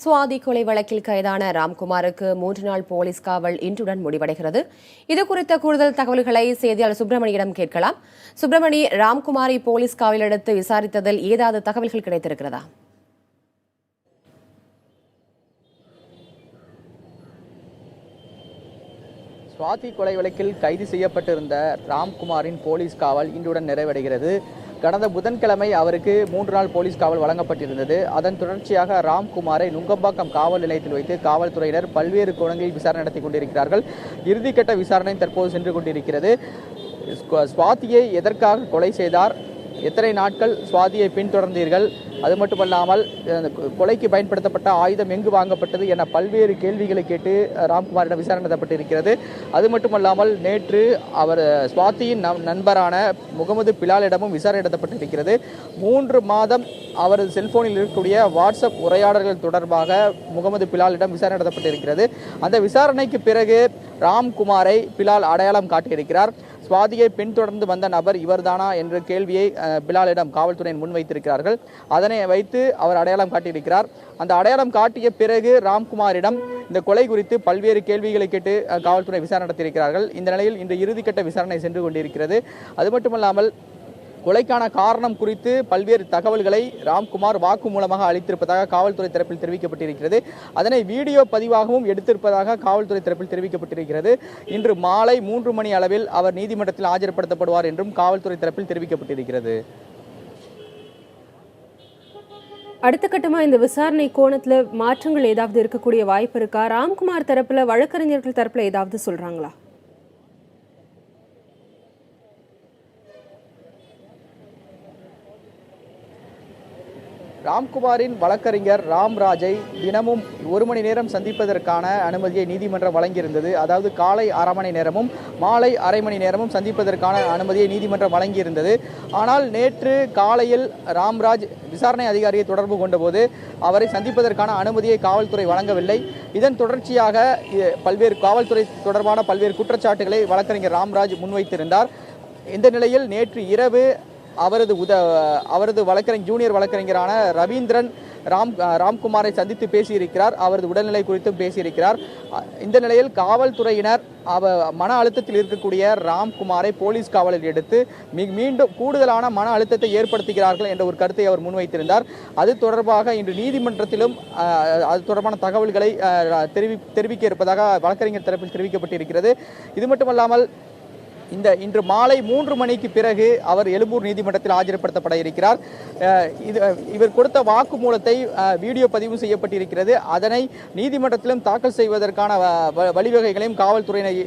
சுவாதி கொலை வழக்கில் கைதான ராம்குமாருக்கு 3 நாள் போலீஸ் காவல் இன்றுடன் முடிவடைகிறது. இதுகுறித்த கூடுதல் தகவல்களை செய்தியாளர் சுப்பிரமணியிடம் கேட்கலாம். சுப்பிரமணி, ராம்குமாரை போலீஸ் காவலில் எடுத்து விசாரித்ததில் ஏதாவது தகவல்கள் கிடைத்திருக்கிறதா? சுவாதி கொலை வழக்கில் கைது செய்யப்பட்டிருந்த ராம்குமாரின் போலீஸ் காவல் இன்றுடன் நிறைவடைகிறது. கடந்த புதன்கிழமை அவருக்கு 3 நாள் போலீஸ் காவல் வழங்கப்பட்டிருந்தது. அதன் தொடர்ச்சியாக ராம்குமாரை நுங்கம்பாக்கம் காவல் நிலையத்தில் வைத்து காவல்துறையினர் பல்வேறு கோணங்களில் விசாரணை நடத்தி கொண்டிருக்கிறார்கள். இறுதிக்கட்ட விசாரணை தற்போது சென்று கொண்டிருக்கிறது. சுவாதியை எதற்காக கொலை செய்தார், எத்தனை நாட்கள் சுவாதியை பின்தொடர்ந்தீர்கள், அது மட்டுமல்லாமல் கொலைக்கு பயன்படுத்தப்பட்ட ஆயுதம் எங்கு வாங்கப்பட்டது என பல்வேறு கேள்விகளை கேட்டு ராம்குமாரிடம் விசாரணை நடத்தப்பட்டிருக்கிறது. அது மட்டுமல்லாமல் நேற்று அவர் சுவாதியின் நண்பரான முகமது பிலாலிடமும் விசாரணை நடத்தப்பட்டிருக்கிறது. 3 மாதம் அவரது செல்போனில் இருக்கக்கூடிய வாட்ஸ்அப் உரையாடல்கள் தொடர்பாக முகமது பிலாலிடம் விசாரணை நடத்தப்பட்டிருக்கிறது. அந்த விசாரணைக்கு பிறகு ராம்குமாரை பிலால் அடையாளம் காட்டியிருக்கிறார். சுவாதியை பின்தொடர்ந்து வந்த நபர் இவர்தானா என்ற கேள்வியை பிலாலிடம் காவல்துறையின் முன்வைத்திருக்கிறார்கள். அதனை வைத்து அவர் அடையாளம் காட்டியிருக்கிறார். அந்த அடையாளம் காட்டிய பிறகு ராம்குமாரிடம் இந்த கொலை குறித்து பல்வேறு கேள்விகளை கேட்டு காவல்துறை விசாரணை நடத்தியிருக்கிறார்கள். இந்த நிலையில் இன்று இறுதிக்கட்ட விசாரணை சென்று கொண்டிருக்கிறது. அது மட்டுமல்லாமல் கொலைக்கான காரணம் குறித்து பல்வேறு தகவல்களை ராம்குமார் வாக்குமூலமாக அளித்திருப்பதாக காவல்துறை தரப்பில் தெரிவிக்கப்பட்டிருக்கிறது. அதனை வீடியோ பதிவாகவும் எடுத்திருப்பதாக காவல்துறை தரப்பில் தெரிவிக்கப்பட்டிருக்கிறது. இன்று மாலை 3 மணி அளவில் அவர் நீதிமன்றத்தில் ஆஜர்படுத்தப்படுவார் என்றும் காவல்துறை தரப்பில் தெரிவிக்கப்பட்டிருக்கிறது. அடுத்த கட்டமா இந்த விசாரணை கோணத்துல மாற்றங்கள் ஏதாவது இருக்கக்கூடிய வாய்ப்பு இருக்கா? ராம்குமார் தரப்புல வழக்கறிஞர்கள் தரப்புல ஏதாவது சொல்றாங்களா? ராம்குமாரின் வழக்கறிஞர் ராம்ராஜை தினமும் 1 மணி நேரம் சந்திப்பதற்கான அனுமதியை நீதிமன்றம் வழங்கியிருந்தது. அதாவது காலை 1/2 மணி நேரமும் மாலை 1/2 மணி நேரமும் சந்திப்பதற்கான அனுமதியை நீதிமன்றம் வழங்கியிருந்தது. ஆனால் நேற்று காலையில் ராம்ராஜ் விசாரணை அதிகாரியை தொடர்பு கொண்டபோது அவரை சந்திப்பதற்கான அனுமதியை காவல்துறை வழங்கவில்லை. இதன் தொடர்ச்சியாக பல்வேறு காவல்துறை தொடர்பான பல்வேறு குற்றச்சாட்டுகளை வழக்கறிஞர் ராம்ராஜ் முன்வைத்திருந்தார். இந்த நிலையில் நேற்று இரவு அவரது ஜூனியர் வழக்கறிஞரான ரவீந்திரன் ராம்குமாரை சந்தித்து பேசியிருக்கிறார். அவரது உடல்நிலை குறித்தும் பேசியிருக்கிறார். இந்த நிலையில் காவல்துறையினர் மன அழுத்தத்தில் இருக்கக்கூடிய ராம்குமாரை போலீஸ் காவலில் எடுத்து மீண்டும் கூடுதலான மன அழுத்தத்தை ஏற்படுத்துகிறார்கள் என்ற ஒரு கருத்தை அவர் முன்வைத்திருந்தார். அது தொடர்பாக இன்று நீதிமன்றத்திலும் அது தொடர்பான தகவல்களை தெரிவிக்க இருப்பதாக வழக்கறிஞர் தரப்பில் தெரிவிக்கப்பட்டிருக்கிறது. இது மட்டுமல்லாமல் இன்று மாலை 3 மணிக்கு பிறகு அவர் எழும்பூர் நீதிமன்றத்தில் ஆஜர்படுத்தப்பட இருக்கிறார். இவர் கொடுத்த வாக்குமூலத்தை வீடியோ பதிவு செய்யப்பட்டிருக்கிறது. அதனை நீதிமன்றத்திலும் தாக்கல் செய்வதற்கான வழிவகைகளையும் காவல்துறையினர்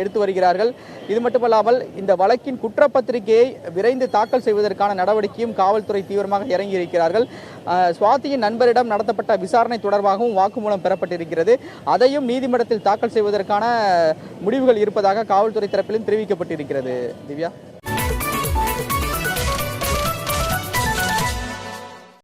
எடுத்து வருகிறார்கள். இது மட்டுமல்லாமல் இந்த வழக்கின் குற்றப்பத்திரிகையை விரைந்து தாக்கல் செய்வதற்கான நடவடிக்கையும் காவல்துறை தீவிரமாக இறங்கியிருக்கிறார்கள். சுவாதியின் நண்பரிடம் நடத்தப்பட்ட விசாரணை தொடர்பாகவும் வாக்குமூலம் பெறப்பட்டிருக்கிறது. அதையும் நீதிமன்றத்தில் தாக்கல் செய்வதற்கான முடிவுகள் இருப்பதாக காவல்துறை தரப்பிலும் தெரிவிக்கப்பட்டிருக்கிறது. திவ்யா.